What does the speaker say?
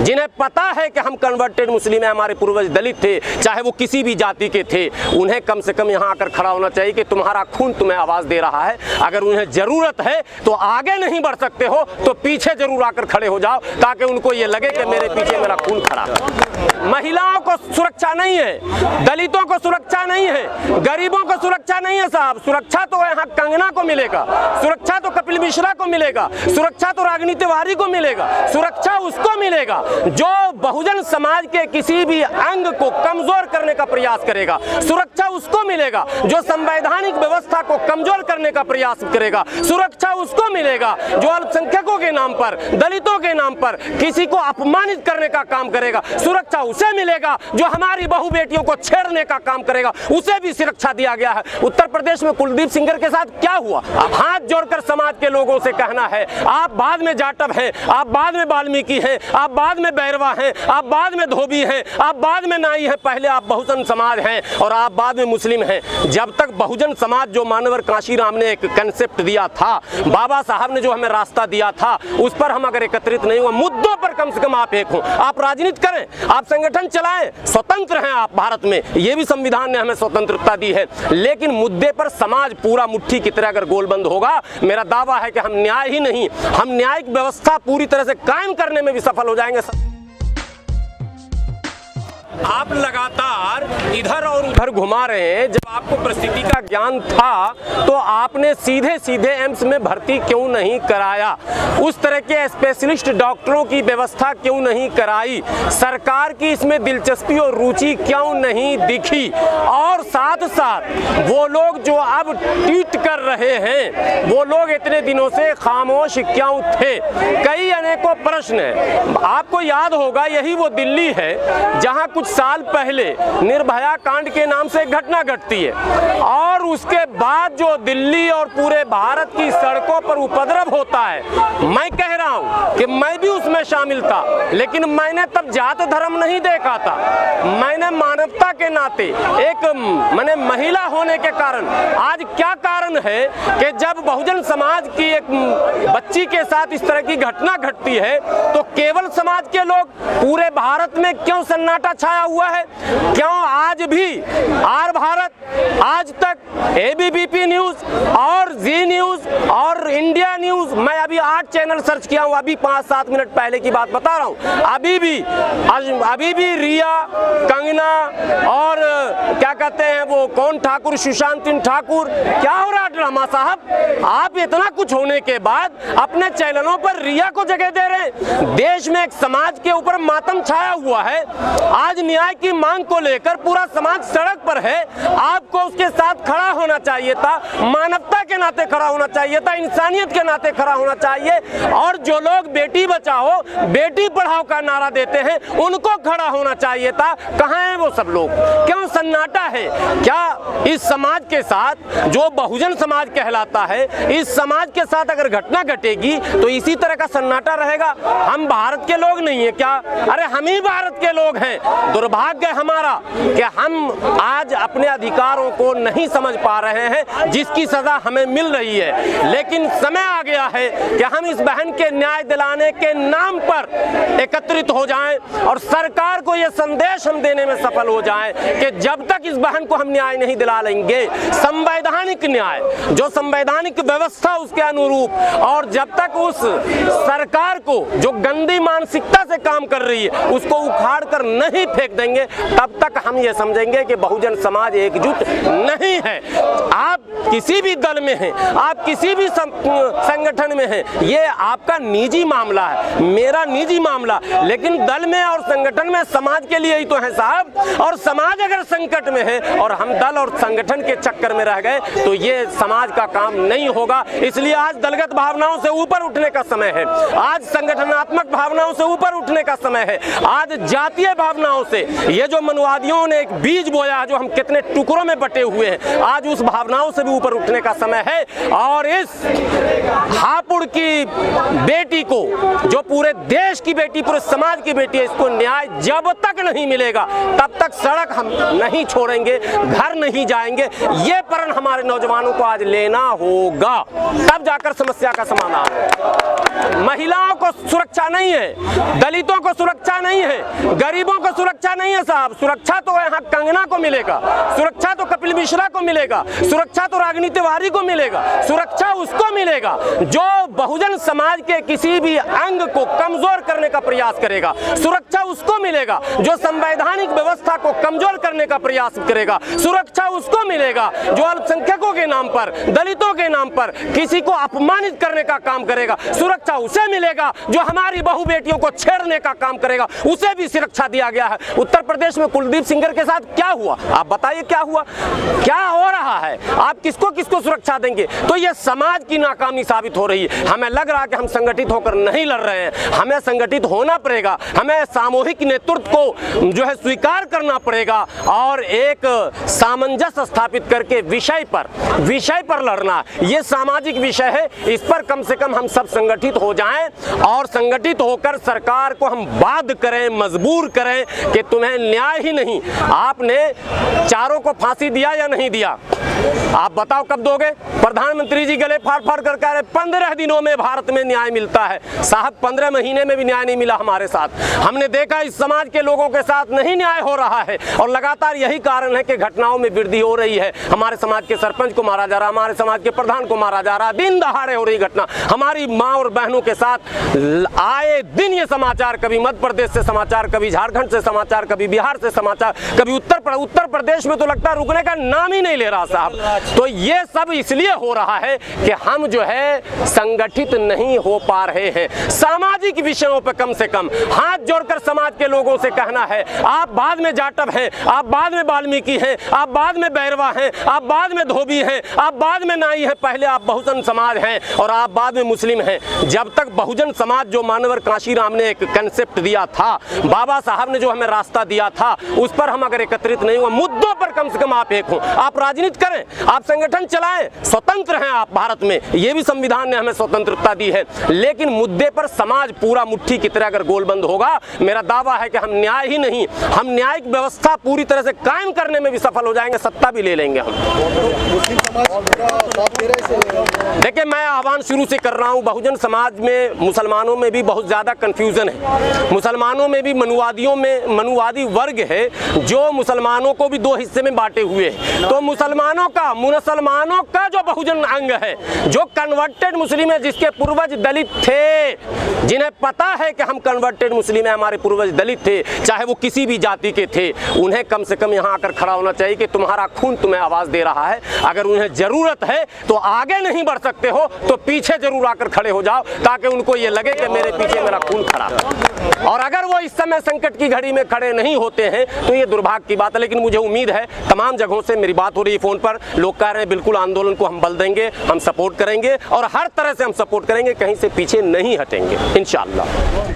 जिन्हें पता है कि हम कन्वर्टेड मुस्लिम हैं, हमारे पूर्वज दलित थे, चाहे वो किसी भी जाति के थे, उन्हें कम से कम यहाँ आकर खड़ा होना चाहिए कि तुम्हारा खून तुम्हें आवाज़ दे रहा है। अगर उन्हें ज़रूरत है तो आगे नहीं बढ़ सकते हो तो पीछे जरूर आकर खड़े हो जाओ, ताकि उनको ये लगे कि मेरे पीछे मेरा खून खड़ा है। महिलाओं को सुरक्षा नहीं है, दलितों को सुरक्षा नहीं है, गरीबों को सुरक्षा नहीं है साहब। सुरक्षा तो यहाँ कंगना को मिलेगा, सुरक्षा तो कपिल मिश्रा को मिलेगा, सुरक्षा तो रागिनी तिवारी को मिलेगा, सुरक्षा उसको मिलेगा जो बहुजन समाज के किसी भी अंग को कमजोर करने का प्रयास करेगा। सुरक्षा उसको मिलेगा जो संवैधानिक व्यवस्था को कमजोर करने का प्रयास करेगा। सुरक्षा उसको मिलेगा जो अल्पसंख्यकों के नाम पर, दलितों के नाम पर किसी को अपमानित करने का काम करेगा। सुरक्षा उसे मिलेगा जो हमारी बहू बेटियों को छेड़ने का काम करेगा, उसे भी सुरक्षा दिया गया है। उत्तर प्रदेश में कुलदीप सिंगर के साथ क्या हुआ? हाथ जोड़कर समाज के लोगों से कहना है, आप बाद में जाटव हैं, आप बाद में वाल्मीकि हैं, आप बाद में बैरवा हैं, आप बाद में धोबी हैं, आप बाद में नाई हैं, पहले आप बहुजन समाज हैं और आप बाद में मुस्लिम हैं। जब तक बहुजन समाज जो मानवर कांशीराम ने एक कंसेप्ट दिया था, बाबा साहब ने जो हमें रास्ता दिया था, उस पर हम अगर एकत्रित नहीं हुए, मुद्दों पर कम से कम आप एक हों, आप राजनीति करें, आप संगठन चलाएं, स्वतंत्र हैं आप भारत में, ये भी संविधान ने हमें स्वतंत्रता दी है। लेकिन मुद्दे पर समाज पूरा मुट्ठी की तरह अगर गोलबंद होगा, मेरा दावा है कि हम न्याय ही नहीं, हम न्यायिक व्यवस्था पूरी तरह से कायम करने में भी सफल हो जाएंगे। आप लगातार इधर और उधर घुमा रहे हैं। जब आपको परिस्थिति का ज्ञान था तो आपने सीधे सीधे एम्स में भर्ती क्यों नहीं कराया? उस तरह के स्पेशलिस्ट डॉक्टरों की व्यवस्था क्यों नहीं कराई? सरकार की इसमें दिलचस्पी और रुचि क्यों नहीं दिखी? और साथ साथ वो लोग जो अब ट्वीट कर रहे हैं, वो लोग इतने दिनों से खामोश क्यों थे? कई अनेकों प्रश्न हैं। आपको याद होगा यही वो दिल्ली है जहां कुछ साल पहले निर्भया कांड के नाम से एक घटना घटती है और उसके बाद जो दिल्ली और पूरे भारत की सड़कों पर उपद्रव होता है। मैं कह रहा हूं कि मैं भी उसमें शामिल था, लेकिन मैंने तब जात धर्म नहीं देखा था। मैंने मानवता के नाते एक मैंने महिला होने के कारण, आज क्या कारण है कि जब बहुजन समाज की एक बच्ची के साथ इस तरह की घटना घटती है तो केवल समाज के लोग, पूरे भारत में क्यों सन्नाटा छाया हुआ है? क्यों आज भी आर भारत, आज तक, एबीपी न्यूज और जी न्यूज और इंडिया न्यूज, मैं अभी 8 चैनल सर्च किया हूं, अभी 5-7 मिनट पहले की बात बता रहा हूं, अभी भी रिया, कंगना और क्या कहते हैं वो कौन ठाकुर, सुशांत सिंह ठाकुर, क्या हो रहा ड्रामा साहब? आप इतना कुछ होने के बाद अपने चैनलों पर रिया को जगह दे रहे हैं। देश में एक समाज के ऊपर मातम छाया हुआ है, आज न्याय की मांग को लेकर पूरा समाज सड़क पर है। आपको उसके साथ खड़ा होना चाहिए था, मानवता के नाते खड़ा होना चाहिए था, इंसानियत के नाते खड़ा होना चाहिए। और जो लोग बेटी बचाओ बेटी पढ़ाओ का नारा देते हैं, उनको खड़ा होना चाहिए था। कहाँ हैं वो सब लोग? क्यों सन्नाटा है? क्या इस समाज के साथ, जो बहुजन समाज कहलाता है, इस समाज के साथ अगर घटना घटेगी तो इसी तरह का सन्नाटा रहेगा? हम भारत के लोग नहीं है क्या? अरे हम ही भारत के लोग हैं। दुर्भाग्य हमारा कि हम आज अपने अधिकारों को नहीं समझ पा रहे हैं, जिसकी सजा हमें मिल रही है। लेकिन समय आ गया है कि हम इस बहन के न्याय दिलाने के नाम पर एकत्रित हो जाएं और सरकार को यह संदेश हम देने में सफल हो जाएं कि जब तक इस बहन को हम न्याय नहीं दिला लेंगे, संवैधानिक न्याय, जो संवैधानिक व्यवस्था उसके अनुरूप, और जब तक उस सरकार को जो गंदी मानसिकता से काम कर रही है उसको उखाड़ कर नहीं फेंक देंगे, तब तक हम ये समझेंगे कि बहुजन समाज एकजुट नहीं है। आप किसी भी दल में हैं, आप किसी भी संगठन में हैं, ये आपका निजी मामला है, मेरा निजी मामला, लेकिन दल में और संगठन में समाज के लिए ही तो है साहब। और समाज अगर संकट में है और हम दल और संगठन के चक्कर में रह गए तो ये समाज का काम नहीं होगा। इसलिए आज दलगत भावनाओं से ऊपर उठने का समय है, आज संगठनात्मक भावनाओं से ऊपर उठने का समय है, आज जातीय भावनाओं से, ये जो मनुवादियों ने एक बीज बोया जो हम कितने टुकड़ों में बटे हुए हैं, आज उस भावनाओं से भी ऊपर उठने का समय है। और इस हापुड़ की बेटी को, जो पूरे देश की बेटी, पूरे समाज की बेटी है, इसको न्याय जब तक नहीं मिलेगा तब तक सड़क हम नहीं छोड़ेंगे, घर नहीं जाएंगे। ये प्रण हमारे नौजवानों को आज लेना होगा, तब जाकर समस्या का समाधान है। महिलाओं को सुरक्षा नहीं है, दलितों को सुरक्षा नहीं है, गरीबों को सुरक्षा नहीं है साहब। सुरक्षा तो यहाँ कंगना को मिलेगा, सुरक्षा तो कपिल मिश्रा को मिलेगा, सुरक्षा तो रागिनी तिवारी को मिलेगा, सुरक्षा उसको मिलेगा जो बहुजन समाज के किसी भी अंग को कमजोर करने का प्रयास करेगा। सुरक्षा उसको मिलेगा जो संवैधानिक व्यवस्था को कमजोर करने का प्रयास करेगा। सुरक्षा उसको मिलेगा जो अल्पसंख्यकों के नाम पर, दलितों के नाम पर किसी को अपमानित करने का काम करेगा। सुरक्षा उसे मिलेगा जो हमारी बहू बेटियों को छेड़ने का काम करेगा, उसे भी सुरक्षा दिया गया है। उत्तर प्रदेश में कुलदीप सिंगर के साथ क्या हुआ, आप बताइए क्या हुआ, क्या हो रहा है? आप किसको किसको सुरक्षा देंगे? तो ये समाज की नाकामी साबित हो रही है। हमें लग रहा है कि हम संगठित होकर नहीं लड़ रहे हैं, हमें संगठित होना पड़ेगा, हमें सामूहिक नेतृत्व को जो है स्वीकार करना पड़ेगा और एक सामंजस्य स्थापित करके विषय पर लड़ना। ये सामाजिक विषय है, इस पर कम से कम हम सब संगठित हो जाएं और संगठित होकर सरकार को हम बाध्य करें, मजबूर करें कि तुम्हें न्याय ही नहीं। आपने चारों को फांसी दिया या नहीं दिया? आप बताओ कब दोगे? प्रधानमंत्री जी गले फाड़ फाड़ कर कह रहे 15 दिनों में भारत में न्याय मिलता है। साहब 15 महीने में भी न्याय नहीं मिला हमारे साथ। हमने देखा इस समाज के लोगों के साथ नहीं न्याय हो रहा है और लगातार यही कारण है कि घटनाओं में वृद्धि हो रही है। हमारे समाज के सरपंच को मारा जा रहा, हमारे समाज के प्रधान को मारा जा रहा, दिन दहाड़े हो रही घटना। हमारी माँ और बहनों के साथ आए दिन ये समाचार, कभी मध्य प्रदेश से समाचार, कभी झारखंड से समाचार, कभी बिहार से समाचार, कभी उत्तर प्रदेश में तो लगता है रुकने का नाम ही नहीं ले रहा साहब। तो ये सब इसलिए हो रहा है कि हम जो है संगठित नहीं हो पा रहे हैं। सामाजिक विषयों पर कम से कम हाथ जोड़कर समाज के लोगों से कहना है, आप बाद में जाटव हैं, आप बाद में वाल्मीकि हैं, आप बाद में बैरवा हैं, आप बाद में धोबी हैं, आप बाद में नाई हैं, पहले आप बहुजन समाज हैं और आप बाद में मुस्लिम हैं। जब तक बहुजन समाज जो मानवर कांशीराम ने एक कंसेप्ट दिया था, बाबा साहब ने जो हमें रास्ता दिया था, उस पर हम अगर एकत्रित नहीं हुए, मुद्दों पर कम से कम आप एक हो, आप राजनीति करें, आप संगठन चलाएं, स्वतंत्र हैं आप भारत में, ये भी संविधान ने हमें स्वतंत्रता दी है। लेकिन मुद्दे पर समाज पूरा मुट्ठी की तरह अगर गोलबंद होगा, मेरा दावा है कि हम न्याय ही नहीं, हम न्यायिक व्यवस्था पूरी तरह से कायम करने में भी सफल हो जाएंगे, सत्ता भी ले लेंगे हम। देखिए, मैं आह्वान शुरू से कर रहा हूं, बहुजन समाज में मुसलमानों में भी बहुत ज्यादा कंफ्यूजन है। मुसलमानों में भी मनुवादी वर्ग है जो मुसलमानों को भी दो हिस्से में बांटे हुए है। तो मुसलमानों का जो बहुजन अंग है, जो कन्वर्टेड मुस्लिम है, जिसके पूर्वज दलित थे, जिन्हें पता है कि हम कन्वर्टेड मुस्लिम है, हमारे पूर्वज दलित थे, चाहे वो किसी भी जाति के थे, उन्हें कम से कम यहाँ आकर खड़ा होना चाहिए कि तुम्हारा खून तुम्हें आवाज दे रहा है। अगर उन्हें जरूरत है तो आगे नहीं बढ़ सकते हो तो पीछे जरूर आकर खड़े हो जाओ, ताकि उनको ये लगे कि मेरे पीछे मेरा खून खड़ा है। और अगर वो इस समय संकट की घड़ी में खड़े नहीं होते हैं तो ये दुर्भाग्य की बात है। लेकिन मुझे उम्मीद है, तमाम जगहों से मेरी बात हो रही है फोन पर, लोग कह रहे हैं बिल्कुल आंदोलन को हम बल देंगे, हम सपोर्ट करेंगे और हर तरह से हम सपोर्ट करेंगे, कहीं से पीछे नहीं हटेंगे इंशाअल्लाह।